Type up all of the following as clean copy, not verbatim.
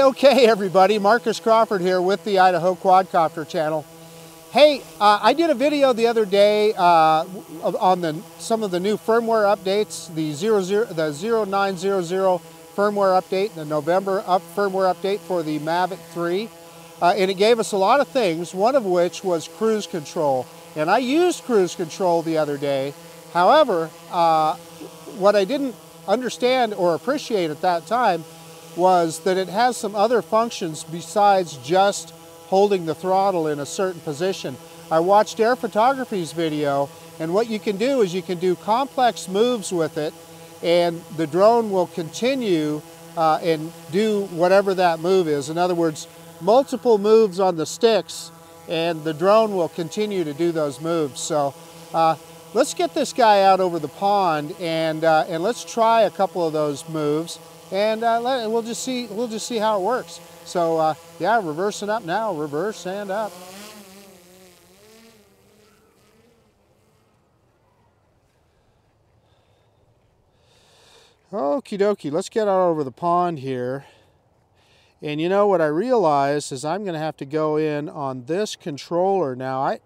Okay, everybody. Marcus Crawford here with the Idaho Quadcopter channel. Hey, I did a video the other day on some of the new firmware updates, the 0900 firmware update, the November firmware update for the Mavic 3. And it gave us a lot of things, one of which was cruise control. And I used cruise control the other day. However, what I didn't understand or appreciate at that time was that it has some other functions besides just holding the throttle in a certain position. I watched Air Photography's video, and what you can do is you can do complex moves with it, and the drone will continue and do whatever that move is. In other words, multiple moves on the sticks, and the drone will continue to do those moves. So let's get this guy out over the pond, and let's try a couple of those moves. And we'll just see how it works. So yeah, reversing up now, reverse and up. Okie dokie, let's get out over the pond here. And you know what I realized is I'm going to have to go in on this controller now.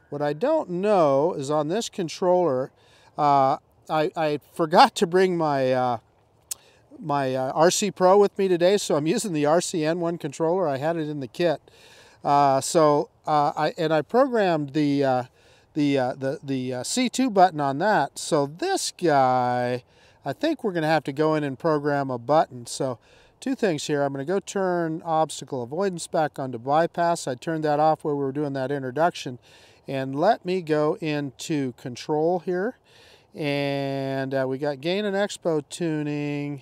What I don't know is on this controller, I forgot to bring my RC Pro with me today, so I'm using the RCN1 controller. I had it in the kit, I programmed the C2 button on that. So this guy, I think we're going to have to go in and program a button. So two things here. I'm going to go turn obstacle avoidance back onto bypass. I turned that off where we were doing that introduction, and let me go into control here, and we got gain and expo tuning.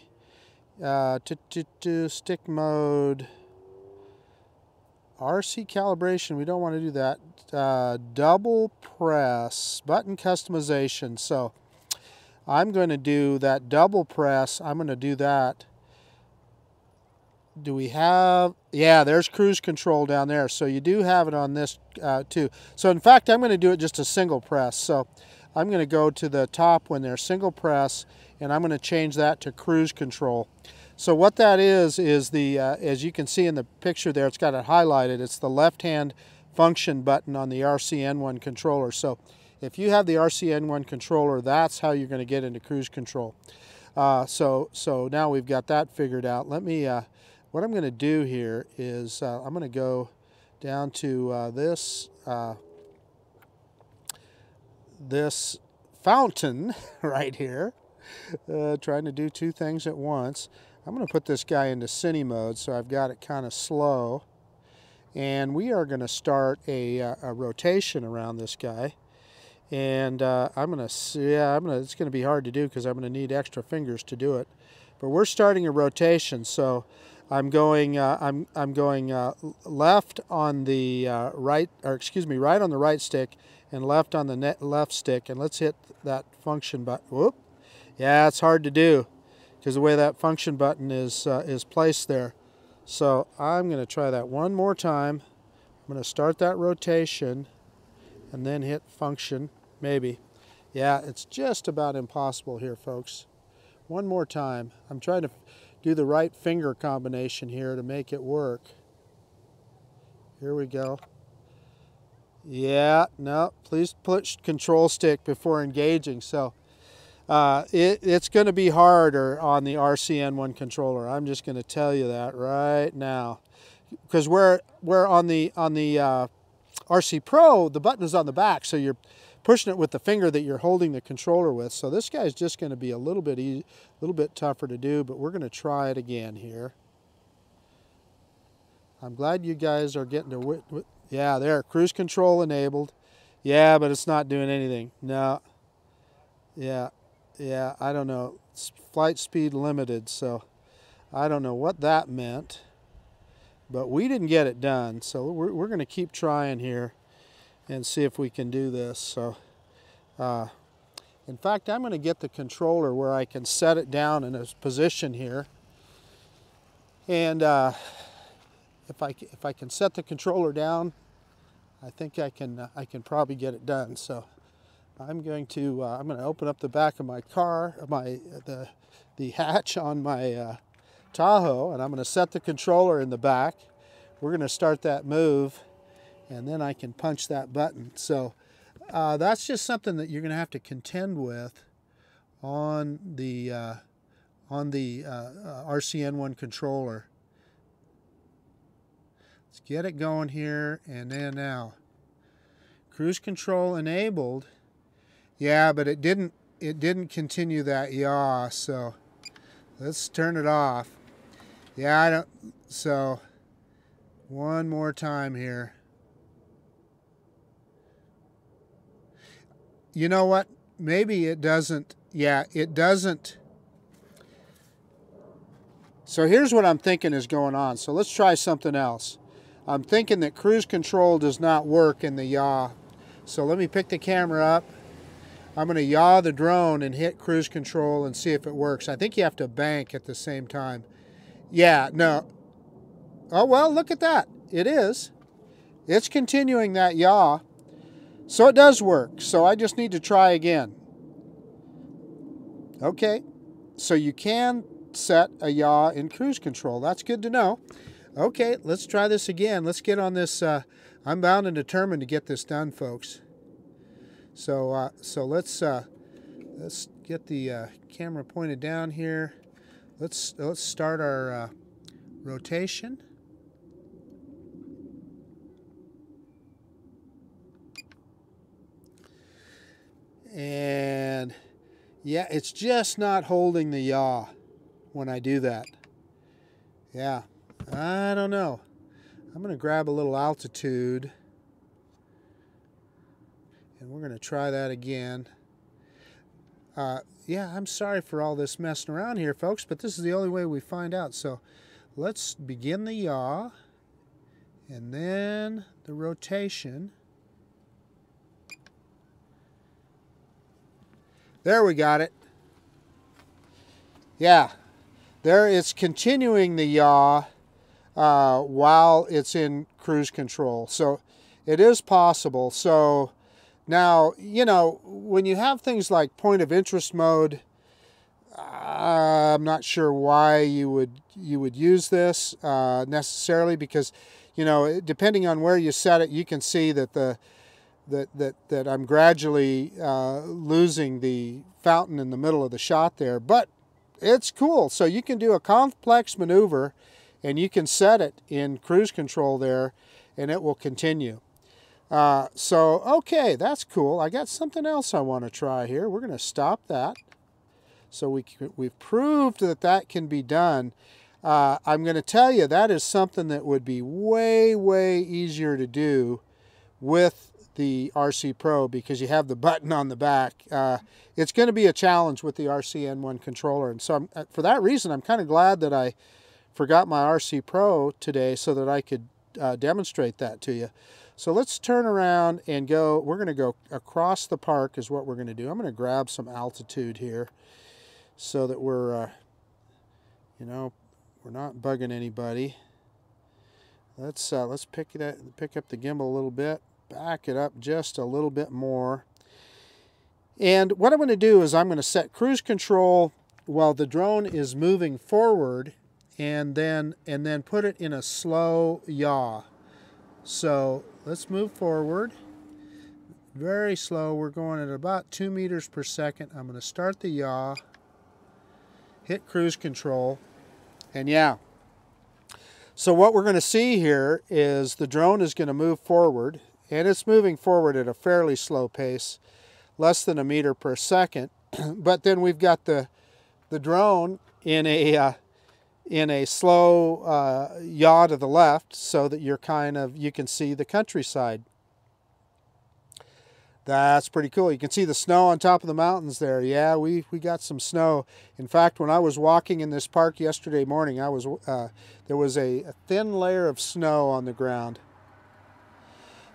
Stick mode, RC calibration, we don't want to do that. Double press, button customization. So I'm going to do that double press. I'm going to do that. Do we have, yeah, there's cruise control down there. So you do have it on this too. So in fact, I'm going to do it just a single press. So I'm going to go to the top when there's single press, and I'm going to change that to cruise control. So what that is the, as you can see in the picture there, it's got it highlighted. It's the left-hand function button on the RCN1 controller. So if you have the RCN1 controller, that's how you're going to get into cruise control. So now we've got that figured out. Let me, what I'm going to do here is I'm going to go down to this fountain right here. Trying to do two things at once. I'm going to put this guy into cine mode, so I've got it kind of slow. And we are going to start a rotation around this guy. And it's going to be hard to do because I'm going to need extra fingers to do it. But we're starting a rotation, so I'm going left on the right, or excuse me, right on the right stick and left on the left stick. And let's hit that function button. Whoop. Yeah, it's hard to do because the way that function button is placed there. So I'm going to try that one more time. I'm going to start that rotation and then hit function, maybe. Yeah, it's just about impossible here, folks. One more time. I'm trying to do the right finger combination here to make it work. Here we go. Yeah, no, please push control stick before engaging. So it's going to be harder on the RCN1 controller. I'm just going to tell you that right now, because we're on the RC Pro, the button is on the back, so you're pushing it with the finger that you're holding the controller with. So this guy's just going to be a little bit tougher to do, but we're going to try it again here. I'm glad you guys are getting to yeah, there, cruise control enabled. Yeah, but it's not doing anything. No. Yeah, I don't know. It's flight speed limited, so I don't know what that meant. But we didn't get it done, so we're going to keep trying here and see if we can do this. So, in fact, I'm going to get the controller where I can set it down in a position here. And if I can set the controller down, I think I can probably get it done. So I'm going to open up the back of my car, the hatch on my Tahoe, and I'm going to set the controller in the back. We're going to start that move, and then I can punch that button. So that's just something that you're going to have to contend with on the RCN1 controller. Let's get it going here, and then now cruise control enabled. Yeah, but it didn't continue that yaw, so let's turn it off. Yeah, I don't, so one more time here. You know what? Maybe it doesn't. Yeah, it doesn't. So here's what I'm thinking is going on. So let's try something else. I'm thinking that cruise control does not work in the yaw. So let me pick the camera up. I'm going to yaw the drone and hit cruise control and see if it works. I think you have to bank at the same time. Yeah, no. Oh, well, look at that. It is. It's continuing that yaw. So it does work. So I just need to try again. Okay. So you can set a yaw in cruise control. That's good to know. Okay, let's try this again. Let's get on this. I'm bound and determined to get this done, folks. So let's get the camera pointed down here. Let's start our rotation. And yeah, it's just not holding the yaw when I do that. Yeah, I don't know. I'm going to grab a little altitude. And we're going to try that again. Yeah, I'm sorry for all this messing around here, folks, but this is the only way we find out. So let's begin the yaw, and then the rotation. There, we got it. Yeah, there it's continuing the yaw while it's in cruise control. So it is possible. So now, you know, when you have things like point of interest mode, I'm not sure why you would use this necessarily, because, you know, depending on where you set it, you can see that that I'm gradually losing the fountain in the middle of the shot there. But it's cool. So you can do a complex maneuver, and you can set it in cruise control there, and it will continue. So, okay, that's cool. I got something else I want to try here. We're going to stop that. So we've proved that that can be done. I'm going to tell you that is something that would be way, way easier to do with the RC Pro, because you have the button on the back. It's going to be a challenge with the RCN1 controller. And so for that reason, I'm kind of glad that I forgot my RC Pro today so that I could demonstrate that to you. So let's turn around and go. We're going to go across the park is what we're going to do. I'm going to grab some altitude here so that we're, you know, we're not bugging anybody. Let's pick up the gimbal a little bit, back it up just a little bit more. And what I'm going to do is I'm going to set cruise control while the drone is moving forward, and then put it in a slow yaw. So let's move forward. Very slow. We're going at about 2 meters per second. I'm going to start the yaw, hit cruise control, and yeah. So what we're going to see here is the drone is going to move forward, and it's moving forward at a fairly slow pace, less than 1 meter per second. But then we've got the drone in a slow yaw to the left, so that you can see the countryside. That's pretty cool. You can see the snow on top of the mountains there. Yeah, we got some snow. In fact, when I was walking in this park yesterday morning, there was a thin layer of snow on the ground.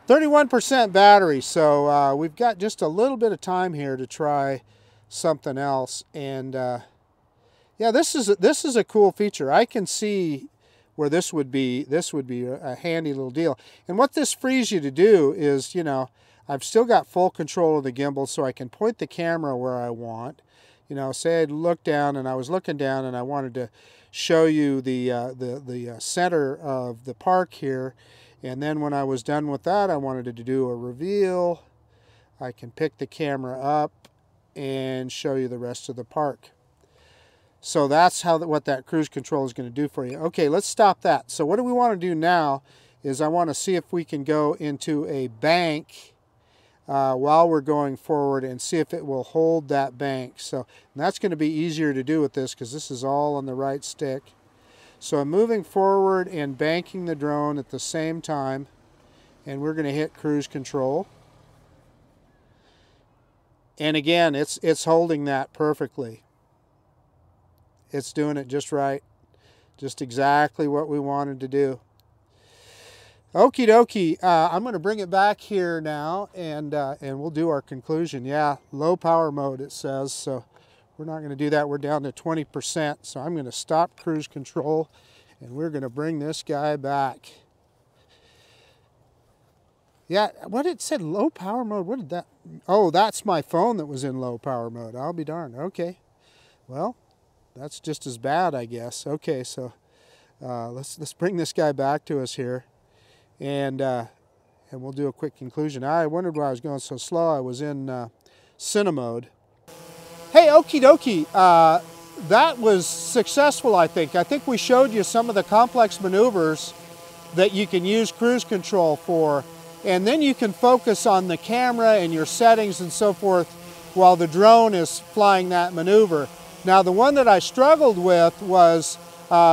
31% battery, so we've got just a little bit of time here to try something else. And yeah, this is a cool feature. I can see where this would be a handy little deal. And what this frees you to do is, you know, I've still got full control of the gimbal, so I can point the camera where I want. you know, say I looked down and I was looking down and I wanted to show you the center of the park here. And then when I was done with that, I wanted to do a reveal. I can pick the camera up and show you the rest of the park. So that's what that cruise control is going to do for you. Okay, let's stop that. So what do we want to do now is I want to see if we can go into a bank while we're going forward and see if it will hold that bank. So that's going to be easier to do with this because this is all on the right stick. So I'm moving forward and banking the drone at the same time, and we're going to hit cruise control. And again, it's holding that perfectly. It's doing it just right. Just exactly what we wanted to do. Okie dokie. I'm going to bring it back here now, and we'll do our conclusion. Yeah, low power mode it says, so we're not going to do that. We're down to 20%, so I'm going to stop cruise control, and we're going to bring this guy back. Yeah, what it said, low power mode, what did that, oh, that's my phone that was in low power mode. I'll be darned. Okay, well, that's just as bad, I guess. Okay, so let's bring this guy back to us here, and we'll do a quick conclusion. I wondered why I was going so slow. I was in Cine mode. Hey, okie dokie, that was successful, I think. I think we showed you some of the complex maneuvers that you can use cruise control for, and then you can focus on the camera and your settings and so forth while the drone is flying that maneuver. Now, the one that I struggled with was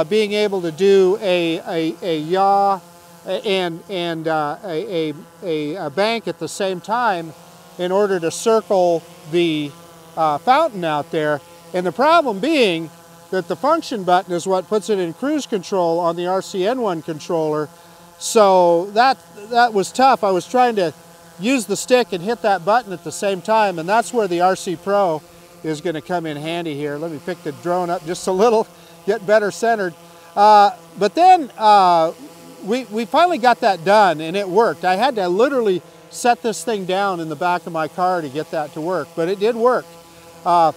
being able to do a yaw and a bank at the same time in order to circle the fountain out there. And the problem being that the function button is what puts it in cruise control on the RCN1 controller. So that was tough. I was trying to use the stick and hit that button at the same time, and that's where the RC Pro is going to come in handy here. Let me pick the drone up just a little, get better centered. But then we finally got that done, and it worked. I had to literally set this thing down in the back of my car to get that to work, but it did work. And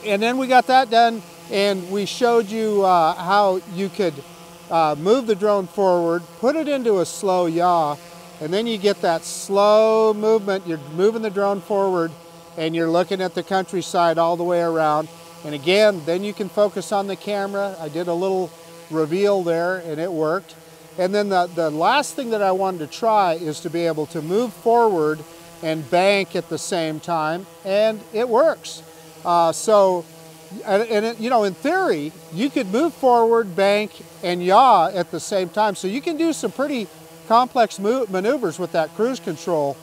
then we got that done, and we showed you how you could move the drone forward, put it into a slow yaw, and then you get that slow movement. You're moving the drone forward, and you're looking at the countryside all the way around. And again, then you can focus on the camera. I did a little reveal there, and it worked. And then the last thing that I wanted to try is to be able to move forward and bank at the same time, and it works. You know, in theory, you could move forward, bank, and yaw at the same time. So you can do some pretty complex maneuvers with that cruise control.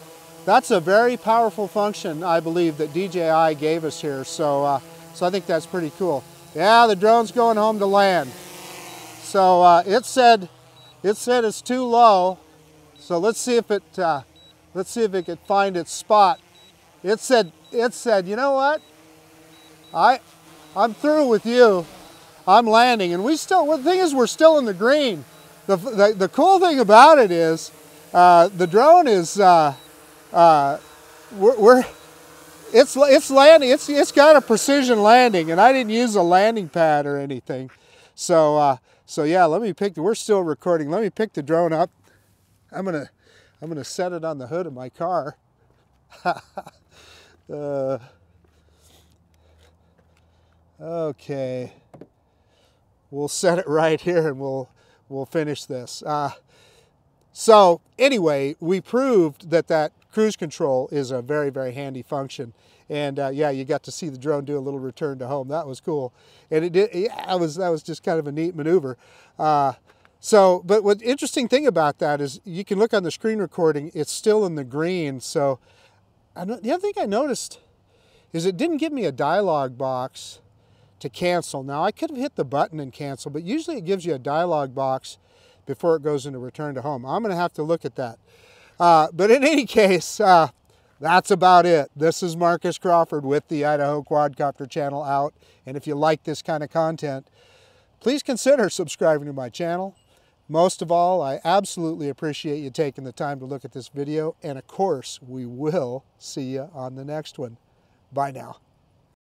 That's a very powerful function, I believe, that DJI gave us here. So, so I think that's pretty cool. Yeah, the drone's going home to land. So it said it's too low. So let's see if it could find its spot. It said, you know what? I'm through with you. I'm landing, and the thing is, we're still in the green. The cool thing about it is, the drone is, it's landing. It's got a precision landing, and I didn't use a landing pad or anything. So yeah, we're still recording. Let me pick the drone up. I'm gonna set it on the hood of my car. Okay, we'll set it right here, and we'll finish this. So anyway, we proved that cruise control is a very, very handy function. And yeah, you got to see the drone do a little return to home. That was cool. And that was just kind of a neat maneuver. But what interesting thing about that is you can look on the screen recording, it's still in the green. So the other thing I noticed is it didn't give me a dialog box to cancel. Now I could have hit the button and cancel, but usually it gives you a dialog box before it goes into return to home. I'm gonna have to look at that. But in any case, that's about it. This is Marcus Crawford with the Idaho Quadcopter channel out. And if you like this kind of content, please consider subscribing to my channel. Most of all, I absolutely appreciate you taking the time to look at this video. And of course, we will see you on the next one. Bye now.